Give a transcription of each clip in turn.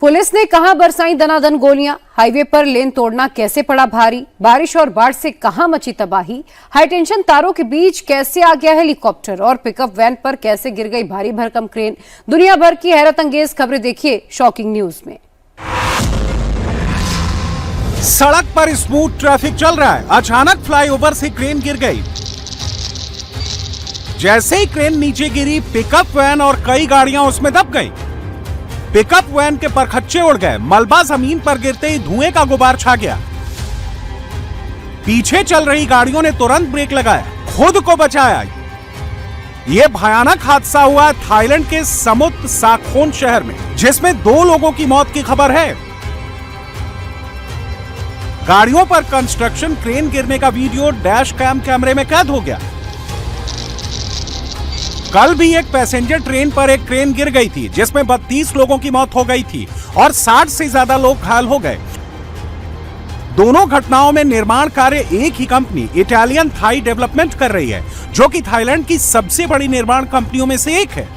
Police ने कहां बरसाई दनादन गोलियां, हाईवे पर लेन तोड़ना कैसे पड़ा भारी, बारिश और बाढ़ से कहां मची तबाही, हाईटेंशन तारों के बीच कैसे आ गया हेलीकॉप्टर और पिकअप वैन पर कैसे गिर गई भारी भरकम क्रेन। दुनिया भर की हैरत अंगेज खबरें देखिए शॉकिंग न्यूज में। सड़क पर स्मूथ ट्रैफिक चल रहा है, अचानक फ्लाईओवर से क्रेन गिर गई। जैसे ही क्रेन नीचे गिरी, पिकअप वैन और कई गाड़ियां उसमें दब गई। पिकअप वैन के परखच्चे उड़ गए, मलबा जमीन पर गिरते ही धुएं का गुबार छा गया। पीछे चल रही गाड़ियों ने तुरंत ब्रेक लगाया, खुद को बचाया। यह भयानक हादसा हुआ थाईलैंड के समुद्र साखोन शहर में, जिसमें 2 लोगों की मौत की खबर है। गाड़ियों पर कंस्ट्रक्शन क्रेन गिरने का वीडियो डैश कैम कैमरे में कैद हो गया। कल भी एक पैसेंजर ट्रेन पर एक क्रेन गिर गई थी, जिसमें 32 लोगों की मौत हो गई थी और 60 से ज्यादा लोग घायल हो गए। दोनों घटनाओं में निर्माण कार्य एक ही कंपनी इटालियन थाई डेवलपमेंट कर रही है, जो कि थाईलैंड की सबसे बड़ी निर्माण कंपनियों में से एक है।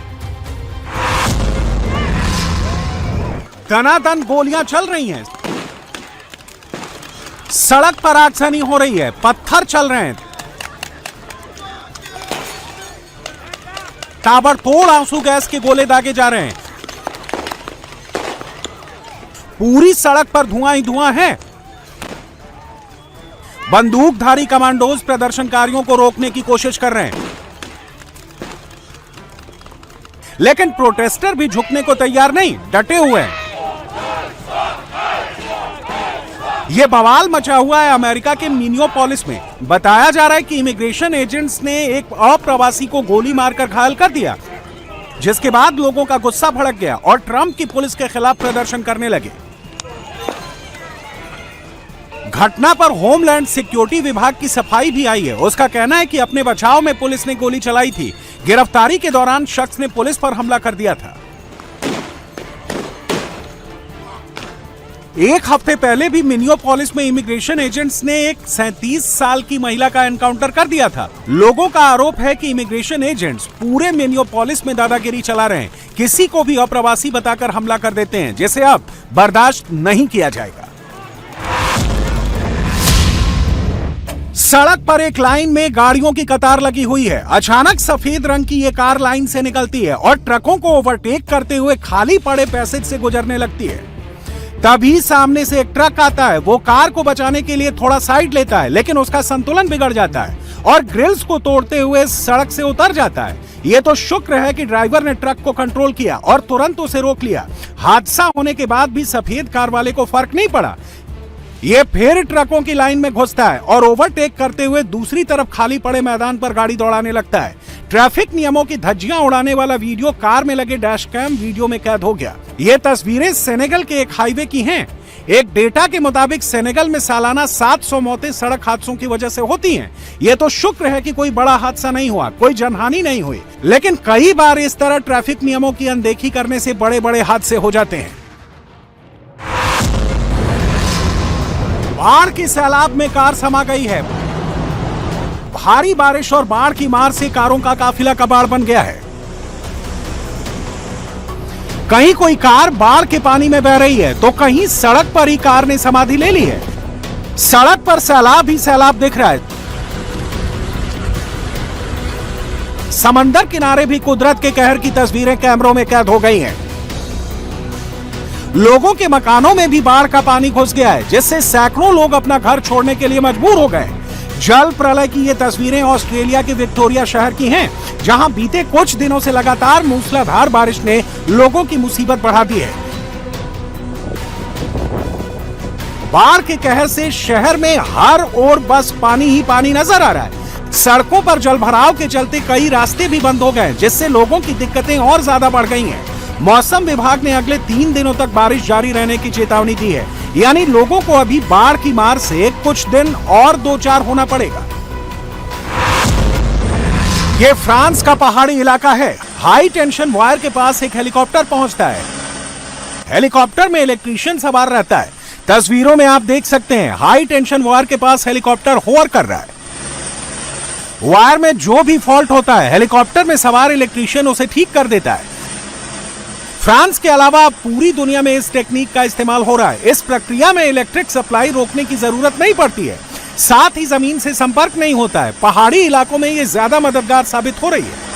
दनादन गोलियां चल रही हैं, सड़क पर आगजनी हो रही है, पत्थर चल रहे हैं, ताबड़तोड़ आंसू गैस के गोले दागे जा रहे हैं। पूरी सड़क पर धुआं ही धुआं है। बंदूकधारी कमांडोज प्रदर्शनकारियों को रोकने की कोशिश कर रहे हैं, लेकिन प्रोटेस्टर भी झुकने को तैयार नहीं, डटे हुए हैं। यह बवाल मचा हुआ है अमेरिका के मिनियोपोलिस में। बताया जा रहा है कि इमिग्रेशन एजेंट्स ने एक अप्रवासी को गोली मारकर घायल कर दिया, जिसके बाद लोगों का गुस्सा भड़क गया और ट्रंप की पुलिस के खिलाफ प्रदर्शन करने लगे। घटना पर होमलैंड सिक्योरिटी विभाग की सफाई भी आई है। उसका कहना है कि अपने बचाव में पुलिस ने गोली चलाई थी। गिरफ्तारी के दौरान शख्स ने पुलिस पर हमला कर दिया था। एक हफ्ते पहले भी मिनियोपोलिस में इमिग्रेशन एजेंट्स ने एक 37 साल की महिला का एनकाउंटर कर दिया था। लोगों का आरोप है कि इमिग्रेशन एजेंट्स पूरे मिनियोपोलिस में दादागिरी चला रहे हैं, किसी को भी अप्रवासी बताकर हमला कर देते हैं, जिसे अब बर्दाश्त नहीं किया जाएगा। सड़क पर एक लाइन में गाड़ियों की कतार लगी हुई है। अचानक सफेद रंग की ये कार लाइन से निकलती है और ट्रकों को ओवरटेक करते हुए खाली पड़े पैसेज से गुजरने लगती है। तभी सामने से एक ट्रक आता है। वो कार को बचाने के लिए थोड़ा साइड लेता है, लेकिन उसका संतुलन बिगड़ जाता है और ग्रिल्स को तोड़ते हुए सड़क से उतर जाता है। ये तो शुक्र है कि ड्राइवर ने ट्रक को कंट्रोल किया और तुरंत उसे रोक लिया। हादसा होने के बाद भी सफेद कार वाले को फर्क नहीं पड़ा। ये फिर ट्रकों की लाइन में घुसता है और ओवरटेक करते हुए दूसरी तरफ खाली पड़े मैदान पर गाड़ी दौड़ाने लगता है। ट्रैफिक नियमों की धज्जियां उड़ाने वाला वीडियो कार में लगे डैश कैम वीडियो में कैद हो गया। ये तस्वीरें सेनेगल के एक हाईवे की हैं। एक डेटा के मुताबिक सेनेगल में सालाना 700 मौतें सड़क हादसों की वजह से होती हैं। ये तो शुक्र है कि कोई बड़ा हादसा नहीं हुआ, कोई जनहानि नहीं हुई, लेकिन कई बार इस तरह ट्रैफिक नियमों की अनदेखी करने से बड़े बड़े हादसे हो जाते हैं। बाढ़ की सैलाब में कार समा गई है। भारी बारिश और बाढ़ की मार से कारों का काफिला कबाड़ बन गया है। कहीं कोई कार बाढ़ के पानी में बह रही है, तो कहीं सड़क पर ही कार ने समाधि ले ली है। सड़क पर सैलाब ही सैलाब दिख रहा है। समंदर किनारे भी कुदरत के कहर की तस्वीरें कैमरों में कैद हो गई हैं। लोगों के मकानों में भी बाढ़ का पानी घुस गया है, जिससे सैकड़ों लोग अपना घर छोड़ने के लिए मजबूर हो गए। जल प्रलय की ये तस्वीरें ऑस्ट्रेलिया के विक्टोरिया शहर की हैं, जहां बीते कुछ दिनों से लगातार मूसलाधार बारिश ने लोगों की मुसीबत बढ़ा दी है। बाढ़ के कहर से शहर में हर ओर बस पानी ही पानी नजर आ रहा है। सड़कों पर जलभराव के चलते कई रास्ते भी बंद हो गए, जिससे लोगों की दिक्कतें और ज्यादा बढ़ गई हैं। मौसम विभाग ने अगले 3 दिनों तक बारिश जारी रहने की चेतावनी दी है, यानी लोगों को अभी बाढ़ की मार से कुछ दिन और 2-4 होना पड़ेगा। ये फ्रांस का पहाड़ी इलाका है। हाई टेंशन वायर के पास एक हेलीकॉप्टर पहुंचता है। हेलीकॉप्टर में इलेक्ट्रीशियन सवार रहता है। तस्वीरों में आप देख सकते हैं, हाई टेंशन वायर के पास हेलीकॉप्टर होवर कर रहा है। वायर में जो भी फॉल्ट होता है, हेलीकॉप्टर में सवार इलेक्ट्रीशियन उसे ठीक कर देता है। फ्रांस के अलावा अब पूरी दुनिया में इस टेक्निक का इस्तेमाल हो रहा है। इस प्रक्रिया में इलेक्ट्रिक सप्लाई रोकने की जरूरत नहीं पड़ती है, साथ ही जमीन से संपर्क नहीं होता है। पहाड़ी इलाकों में ये ज्यादा मददगार साबित हो रही है।